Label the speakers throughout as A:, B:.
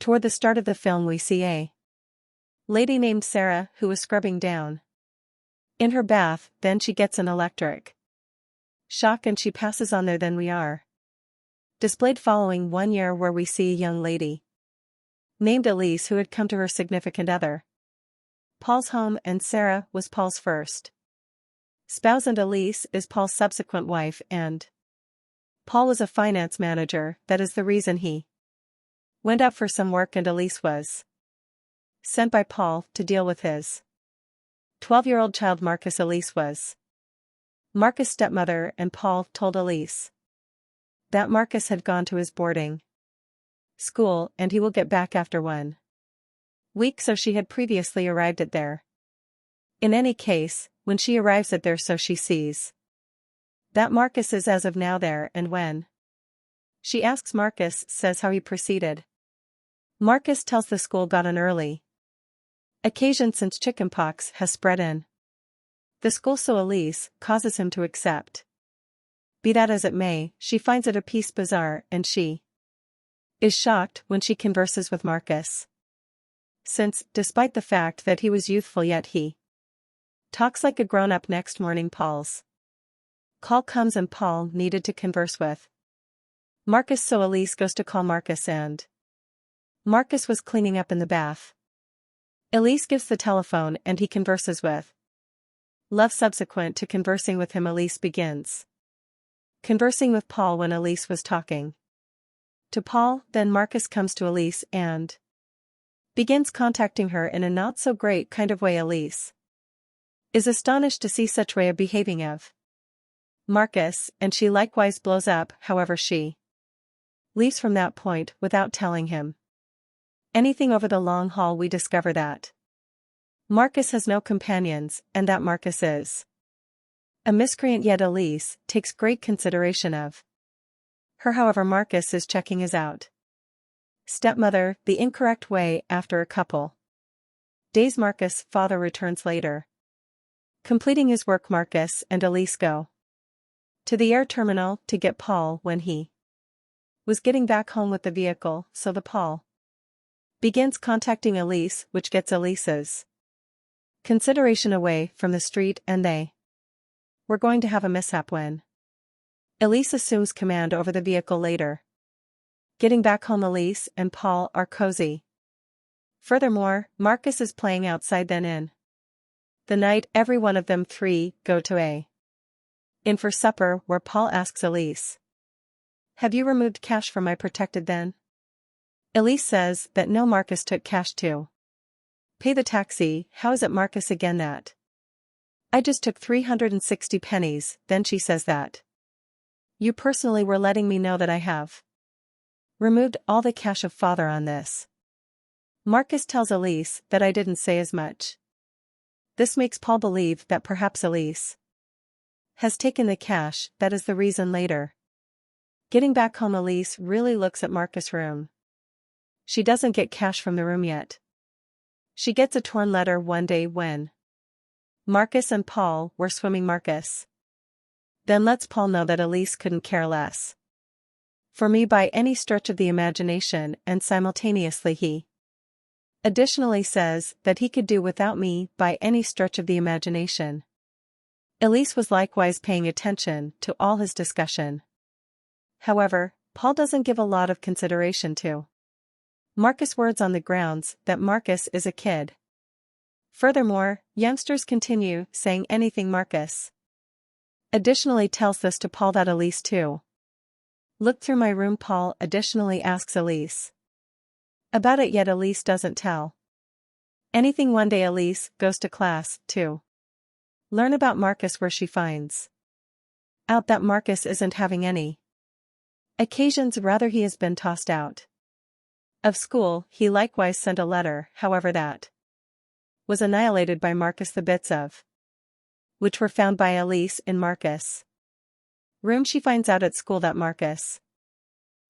A: Toward the start of the film we see a lady named Sarah who is scrubbing down in her bath, then she gets an electric shock and she passes on there. Then we are displayed following 1 year where we see a young lady named Elise who had come to her significant other Paul's home, and Sarah was Paul's first spouse and Elise is Paul's subsequent wife, and Paul was a finance manager. That is the reason he went out for some work, and Elise was sent by Paul to deal with his 12-year-old child Marcus. Elise was Marcus' stepmother, and Paul told Elise that Marcus had gone to his boarding school and he will get back after 1 week, so she had previously arrived at there. In any case, when she arrives at there, so she sees that Marcus is as of now there, and when she asks, Marcus says how he proceeded. Marcus tells the school got an early occasion since chickenpox has spread in the school, so Elise causes him to accept. Be that as it may, she finds it a piece bizarre, and she is shocked when she converses with Marcus, since, despite the fact that he was youthful, yet he talks like a grown-up. Next morning Paul's call comes and Paul needed to converse with Marcus, so Elise goes to call Marcus, and Marcus was cleaning up in the bath. Elise gives the telephone and he converses with Love. Subsequent to conversing with him, Elise begins conversing with Paul when Elise was talking to Paul. Then Marcus comes to Elise and begins contacting her in a not-so-great kind of way. Elise is astonished to see such way of behaving of Marcus, and she likewise blows up. However, she leaves from that point without telling him anything. Over the long haul we discover that Marcus has no companions, and that Marcus is a miscreant, yet Elise takes great consideration of her. However, Marcus is checking his out stepmother the incorrect way. After a couple days, Marcus' father returns later. Completing his work, Marcus and Elise go to the air terminal to get Paul when he was getting back home with the vehicle, so the Paul begins contacting Elise, which gets Elise's consideration away from the street, and they were going to have a mishap when Elise assumes command over the vehicle later. Getting back home, Elise and Paul are cozy. Furthermore, Marcus is playing outside. Then in the night, every one of them three go to a inn for supper, where Paul asks Elise, "Have you removed cash from my protected then?" Elise says that no, Marcus took cash to pay the taxi. How is it, Marcus? Again, that I just took 360 pennies. Then she says that you personally were letting me know that I have removed all the cash of father on this. Marcus tells Elise that I didn't say as much. This makes Paul believe that perhaps Elise has taken the cash. That is the reason. Later, getting back home, Elise really looks at Marcus' room. She doesn't get cash from the room yet. She gets a torn letter one day when Marcus and Paul were swimming. Marcus then lets Paul know that Elise couldn't care less for me by any stretch of the imagination, and simultaneously he additionally says that he could do without me by any stretch of the imagination. Elise was likewise paying attention to all his discussion. However, Paul doesn't give a lot of consideration to Marcus' words on the grounds that Marcus is a kid. Furthermore, youngsters continue saying anything. Marcus additionally tells this to Paul that Elise too looked through my room. Paul additionally asks Elise about it, yet Elise doesn't tell anything. One day Elise goes to class to learn about Marcus, where she finds out that Marcus isn't having any occasions, rather he has been tossed out of school. He likewise sent a letter, however that was annihilated by Marcus. The bits of which were found by Elise in Marcus' room. She finds out at school that Marcus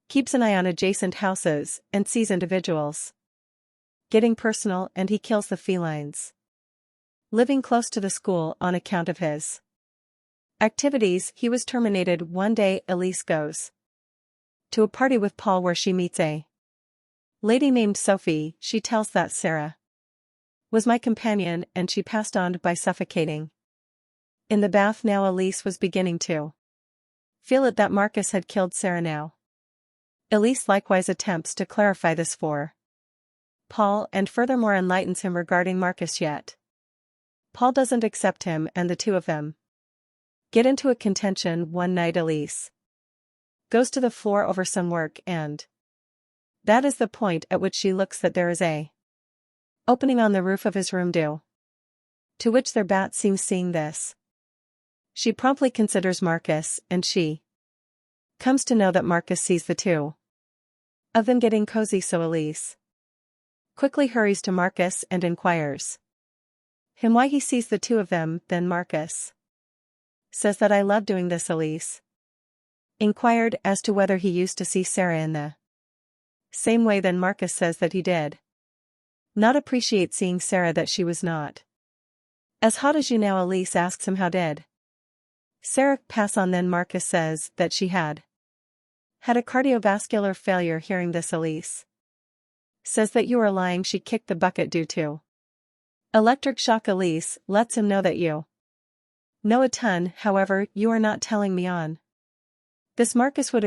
A: keeps an eye on adjacent houses and sees individuals getting personal, and he kills the felines living close to the school on account of his activities. He was terminated. One day Elise goes to a party with Paul where she meets a Lady named Sophie, she tells that Sarah was my companion and she passed on by suffocating. In the bath now Elise was beginning to feel it that Marcus had killed Sarah now. Elise likewise attempts to clarify this for Paul and furthermore enlightens him regarding Marcus yet. Paul doesn't accept him and the two of them get into a contention one night. Elise goes to the floor over some work and that is the point at which she looks that there is a opening on the roof of his room due to which their bat seems seeing this. She promptly considers Marcus and she comes to know that Marcus sees the two of them getting cozy, so Elise quickly hurries to Marcus and inquires him why he sees the two of them. Then Marcus says that I love doing this. Elise inquired as to whether he used to see Sarah in the same way. Then Marcus says that he did not appreciate seeing Sarah, that she was not as hot as you now. Elise asks him how did Sarah pass on. Then Marcus says that she had a cardiovascular failure. Hearing this, Elise says that you are lying, she kicked the bucket due to electric shock. Elise lets him know that you know a ton, however, you are not telling me on this. Marcus would